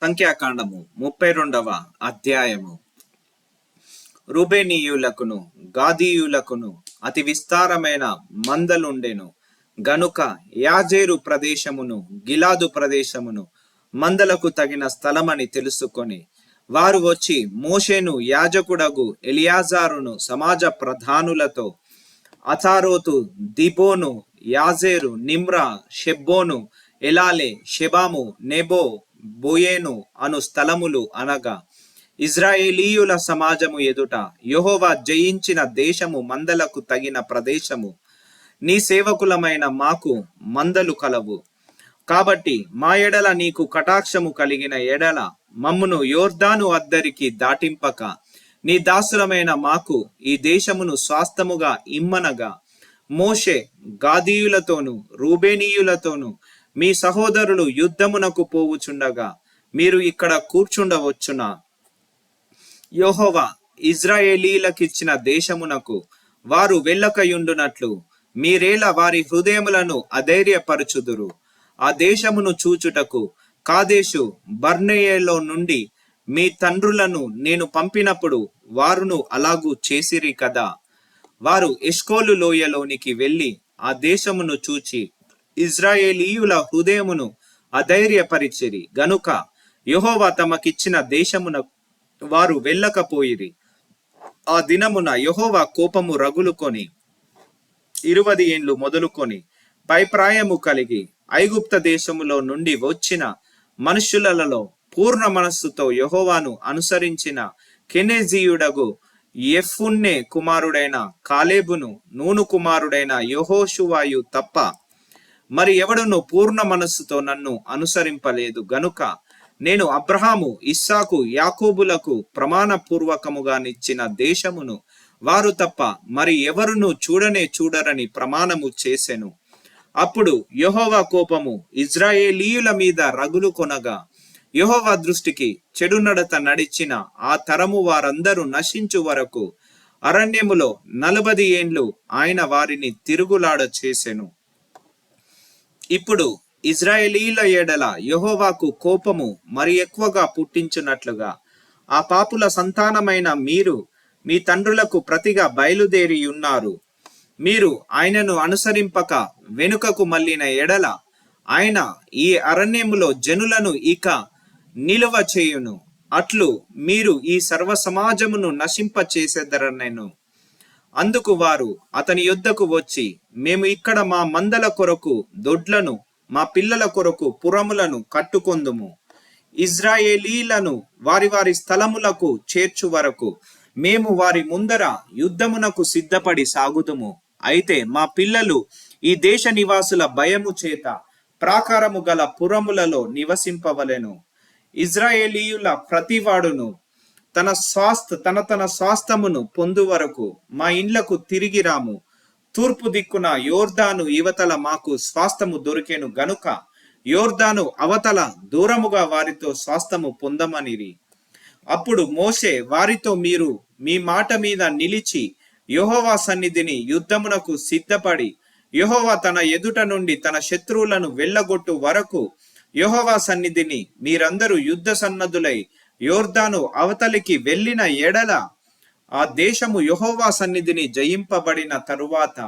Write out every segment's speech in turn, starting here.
సంఖ్యాకాండము 32వ అధ్యాయము. రూబేనీయులకును గాదీయులకును అతి విస్తారమైన మందలుండెను గనుక యాజేరు ప్రదేశమును గిలాదు ప్రదేశమును మందలకు తగిన స్థలమని తెలుసుకొని వారు వచ్చి మోషేను యాజకుడగు ఎలియాజారును సమాజ ప్రధానులతో అతారోతు, దిబోను, యాజేరు, నిమ్రా, షెబ్బోను, ఎలాలే, షెబాము, నెబో, బోయేను అను స్థలములు అనగా ఇజ్రాయేలీయుల సమాజము ఎదుట యెహోవా జయించిన దేశము మందలకు తగిన ప్రదేశము. నీ సేవకులమైన మాకు మందలు కలవు కాబట్టి మా ఎడల నీకు కటాక్షము కలిగిన ఎడల మమ్మును యోర్దాను అద్దరికి దాటింపక నీ దాసులమైన మాకు ఈ దేశమును స్వాస్థముగా ఇమ్మనగా మోషే గాదీయులతోను రూబేనీయులతోను మీ సహోదరులు యుద్ధమునకు పోవుచుండగా మీరు ఇక్కడ కూర్చుండవచ్చునా? యెహోవా ఇజ్రాయేలీలకిచ్చిన దేశమునకు వారు వెళ్ళకయుండునట్లు మీరేలా వారి హృదయములను అధైర్యపరచుదురు? ఆ దేశమును చూచుటకు కాదేశు బర్నేయలో నుండి మీ తండ్రులను నేను పంపినప్పుడు వారును అలాగూ చేసిరి కదా. వారు ఎష్కోలు లోయలోనికి వెళ్ళి ఆ దేశమును చూచి ఇజ్రాయేలీయుల హృదయమును అధైర్యపరిచిరి గనుక యెహోవా తమకిచ్చిన దేశమున వారు వెళ్ళకపోయిరి. ఆ దినమున యెహోవా కోపము రగులుకొని 20 ఏండ్లు మొదలుకొని పైప్రాయము కలిగి ఐగుప్త దేశములో నుండి వచ్చిన మనుష్యులలో పూర్ణ మనస్సుతో యెహోవాను అనుసరించిన కెనెజీయుడగు యెఫున్నె కుమారుడైన కాలేబును నూను కుమారుడైన యెహోషువాయు తప్ప మరి ఎవడును పూర్ణ మనస్సుతో నన్ను అనుసరింపలేదు గనుక నేను అబ్రహాము, ఇస్సాకు, యాకోబులకు ప్రమాణపూర్వకముగా నిచ్చిన దేశమును వారు తప్ప మరి ఎవరును చూడరని ప్రమాణము చేసెను. అప్పుడు యెహోవా కోపము ఇజ్రాయేలీయుల మీద రగులు కొనగా యెహోవా దృష్టికి చెడు నడత నడిచిన ఆ తరము వారందరూ నశించు వరకు అరణ్యములో 40 ఏండ్లు ఆయన వారిని తిరుగులాడ చేసెను. ఇప్పుడు ఇజ్రాయేలీల ఎడల యెహోవాకు కోపము మరి ఎక్కువగా పుట్టించున్నట్లుగా ఆ పాపుల సంతానమైన మీరు మీ తండ్రులకు ప్రతిగా బయలుదేరి ఉన్నారు. మీరు ఆయనను అనుసరింపక వెనుకకు మళ్ళిన ఎడల ఆయన ఈ అరణ్యములో జనులను ఇక నిలువ చేయును. అట్లు మీరు ఈ సర్వ సమాజమును నశింప చేసేదరనెను. అందుకు వారు అతని యొద్దకు వచ్చి, మేము ఇక్కడ మా మందల కొరకు దొడ్లను మా పిల్లల కొరకు పురములను కట్టుకొందుము. ఇజ్రాయేలీలను వారి వారి స్థలములకు చేర్చు వరకు మేము వారి ముందర యుద్ధమునకు సిద్ధపడి సాగుదుము. అయితే మా పిల్లలు ఈ దేశ నివాసుల భయము చేత ప్రాకారము గల పురములలో నివసింపవలెను. ఇజ్రాయేలీయుల ప్రతివాడును తన స్వాస్థమును పొందు వరకు మా ఇండ్లకు తిరిగి రాము. తూర్పు దిక్కున యోర్దాను ఇవతల మాకు స్వాస్థము దొరికెను గనుక యోర్దాను అవతల దూరముగా వారితో స్వాస్థము పొందమనిరి. అప్పుడు మోషే వారితో, మీరు మీ మాట మీద నిలిచి యెహోవా సన్నిధిని యుద్ధమునకు సిద్ధపడి యెహోవా తన ఎదుట నుండి తన శత్రువులను వెళ్ళగొట్టు వరకు యెహోవా సన్నిధిని మీరందరూ యుద్ధ సన్నద్ధులై యోర్దాను అవతలికి వెళ్ళిన ఎడల ఆ దేశము యెహోవా సన్నిధిని జయింపబడిన తరువాత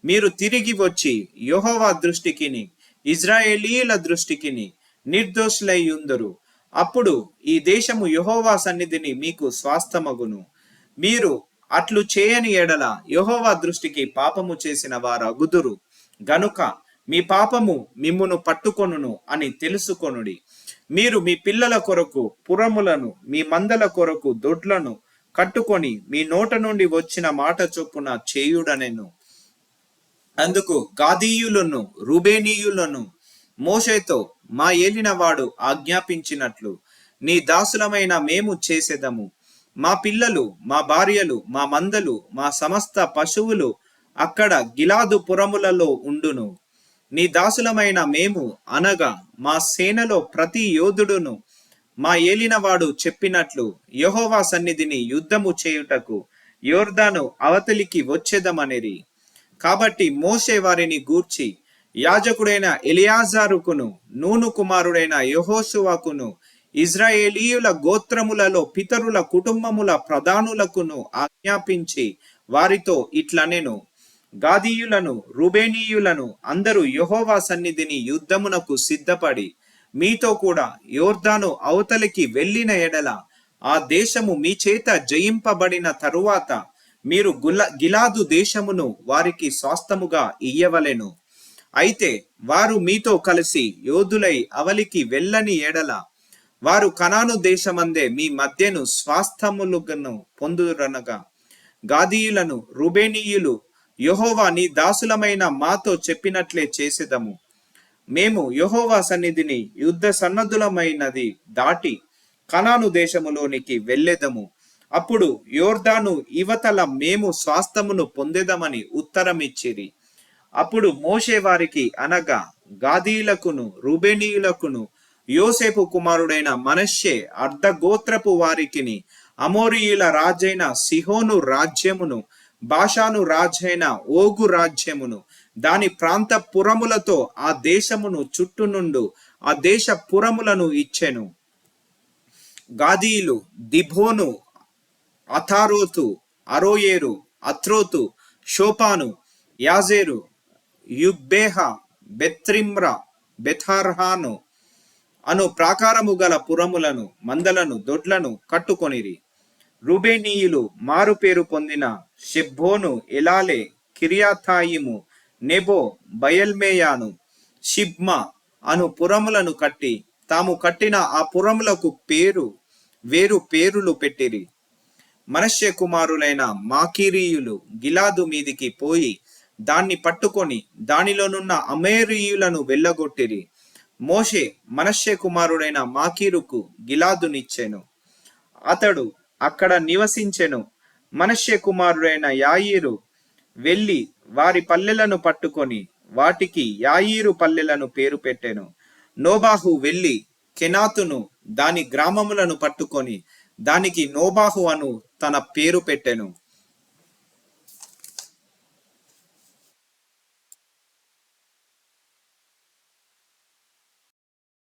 మీరు తిరిగి వచ్చి యెహోవా దృష్టికిని ఇజ్రాయేలీయుల దృష్టికిని నిర్దోషులై ఉందరు. అప్పుడు ఈ దేశము యెహోవా సన్నిధిని మీకు స్వాస్థమగును. మీరు అట్లు చేయని ఎడల యెహోవా దృష్టికి పాపము చేసిన వారగుదురు గనుక మీ పాపము మిమ్మును పట్టుకొనును అని తెలుసుకొనుడి. మీరు మీ పిల్లల కొరకు పురములను మీ మందల కొరకు దొడ్లను కట్టుకొని మీ నోట నుండి వచ్చిన మాట చొప్పున చేయుడనెను. అందుకు గాదీయులను రూబేనీయులను మోషేతో, మా ఏలినవాడు ఆజ్ఞాపించినట్లు నీ దాసులమైన మేము చేసేదము. మా పిల్లలు, మా భార్యలు, మా మందలు, మా సమస్త పశువులు అక్కడ గిలాదు పురములలో ఉండును. నీ దాసులమైన మేము అనగా మా సేనలో ప్రతి యోధుడును మా ఏలినవాడు చెప్పినట్లు యెహోవా సన్నిధిని యుద్ధము చేయుటకు యోర్దాను అవతలికి వచ్చేదమనిరి. కాబట్టి మోషే వారిని గూర్చి యాజకుడైన ఎలియాజారుకును నూను కుమారుడైన యెహోషువకును ఇజ్రాయేలీయుల గోత్రములలో పితరుల కుటుంబముల ప్రధానులకును ఆజ్ఞాపించి వారితో ఇట్లనెను, గాదీయులను రూబేనీయులను అందరూ యెహోవా సన్నిధిని యుద్ధమునకు సిద్ధపడి మీతో కూడా యోర్దాను అవతలికి వెళ్ళిన ఎడల ఆ దేశము మీ చేత జయింపబడిన తరువాత మీరు గిలాదు దేశమును వారికి స్వాస్థముగా ఇయ్యవలెను. అయితే వారు మీతో కలిసి యోధులై అవలికి వెళ్ళని ఎడల వారు కనాను దేశమందే మీ మధ్యను స్వాస్థములుగను పొందురనగా గాదీయులను రూబేనీయులు యెహోవా నీ దాసులమైన మాతో చెప్పినట్లే చేసేదము. మేము యెహోవా సన్నిధిని యుద్ధ సన్నద్ధులమైనది దాటి కనాను దేశములోనికి వెళ్ళెదము. అప్పుడు యోర్దాను ఇవతల మేము స్వాస్థమును పొందెదమని ఉత్తరమిచ్చిరి. అప్పుడు మోషే వారికి అనగా గాదీయులకును రూబేనీయులకును యోసేపు కుమారుడైన మనష్షే అర్ధగోత్రపు వారికిని అమోరీయుల రాజైన సిహోను రాజ్యమును బాషాను రాజైన ఓగు రాజ్యమును దాని ప్రాంత పురములతో ఆ దేశమును చుట్టునుండు ఆ దేశ పురములను ఇచ్చెను. గాదీయులు దిబోను, అతారోతు, అరోయేరు, అత్రోతు, షోపాను, యాజేరు, యుబ్బేహ, బెత్రిమ్రా, బెథార్హాను అను ప్రాకారము గల పురములను మందలను దొడ్లను కట్టుకొనిరి. రూబేనీయులు మారు పేరు పొందిన షెబ్బోను, ఎలాలే, కిర్యాథాయిము, నెబో, బయల్మేయాను, షిబ్మా అను పురములను కట్టి తాము కట్టిన ఆ పురములకు వేరు పేరులు పెట్టిరి. మనష్షే కుమారులైన మాకీరీయులు గిలాదు మీదికి పోయి దాన్ని పట్టుకొని దానిలోనున్న అమోరీయులను వెళ్ళగొట్టిరి. మోషే మనష్షే కుమారుడైన మాకీరుకు గిలాదునిచ్చెను. అతడు అక్కడ నివసించెను. మనష్షే కుమారుడైన యాయీరు వెళ్ళి వారి పల్లెలను పట్టుకొని వాటికి యాయీరు పల్లెలను పేరు పెట్టెను. నోబాహు వెళ్ళి కెనాతును దాని గ్రామములను పట్టుకొని దానికి నోబాహు అను తన పేరు పెట్టెను.